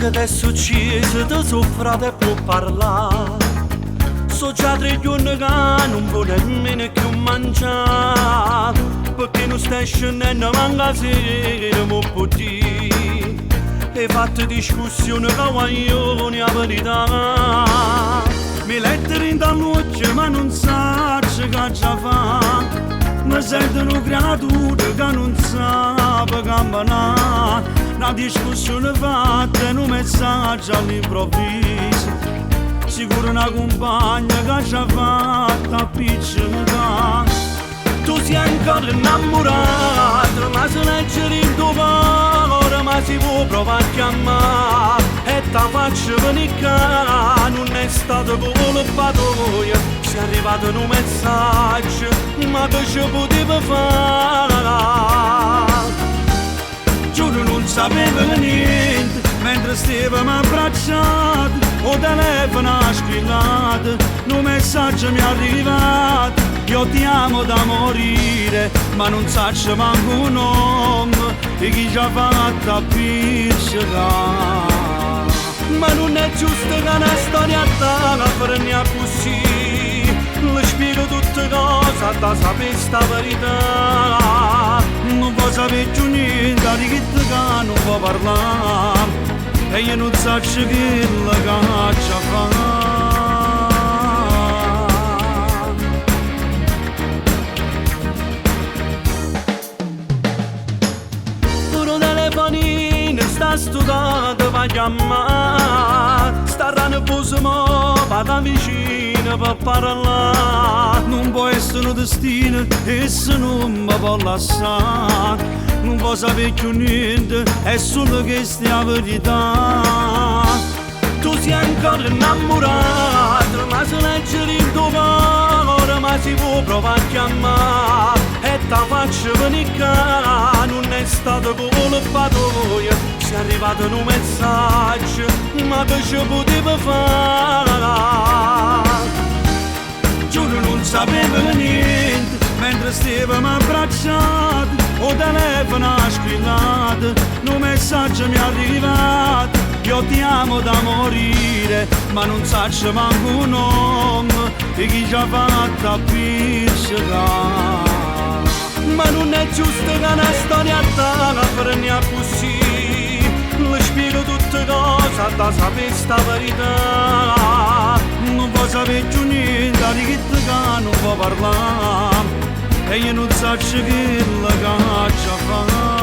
che ti è successo, ti soffrate e può parlare. So già 3 giorni che non può nemmeno più mangiare, perché non stai scendendo manca sera, mo può dire. E fatte discussioni che vogliono la verità. Mi lettere in da luce ma non sa che già fa. Mi sentono creature che non sa camminare. Una discussione fatta e un messaggio all'improvviso. Sicuro una compagna che ci ha fatto appiccicare. Tu sei ancora innamorato, ma se legge in tuo cuore, ma si può provare a chiamare. E ti faccio venire qua, non è stato colpa tua. Sei arrivato un messaggio, ma che ci potevo fare? Giuro non sapevo niente, mentre stavamo abbracciati, o telefono ha squillato, un messaggio mi è arrivato, io ti amo da morire, ma non saccio manco un nome, e chi ci ha fatto appiccicare. Ma non è giusto che una storia tale freni così, le spiego tutte cose, da sapere sta verità. Non può sapere più niente di chi che non può parlare, e io non so che la caccia fa. Puro telefonino sta studiando va a chiamare, staranno posimo vada vicino per parlare. Non può essere un destino e se non mi può lasciare. Non può sapere più niente, è solo questa la verità. Tu sei ancora innamorato, ma se legge in tuo cuore, ma si può provare a chiamare. E ti faccio venire qua, non è stato colpa tua. Sei arrivato un messaggio, ma che ci potevo fare? Giuro non sapevo niente, mentre stavamo abbracciati, o telefono ha squillato, un messaggio mi è arrivato, io ti amo da morire, ma non saccio manco un nome, e chi ci ha fatto appiccicare. Ma non è giusto che una storia tale freni così, le spiego tutte cose, da sapere sta verità. Non può sapere più niente di chi che non può parlare, e io non so che la caccia fa.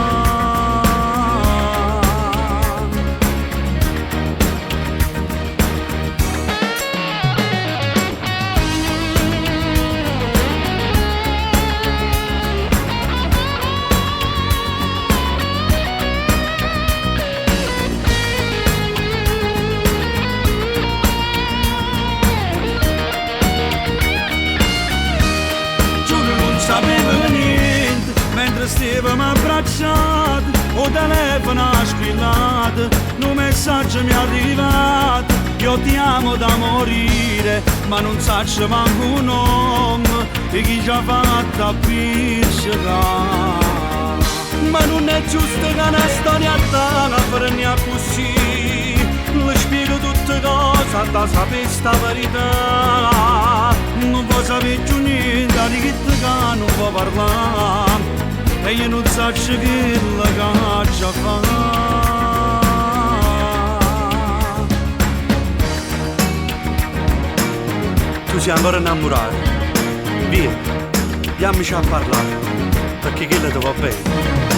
Sapevo niente, mentre stavamo abbracciati, o telefono ha squillato, un messaggio mi è arrivato, io ti amo da morire, ma non saccio manco un nome, e chi ci ha fatto appiccicare. Ma non è giusto che una storia tale freni così, le spiego tutte cose, da sapere sta verità. Non può sapere più niente di chi che non può parlare, e io non so che la caccia fa. Tu sei ancora innamorato? Vieni, diamoci a parlare, perché quello ti va bene.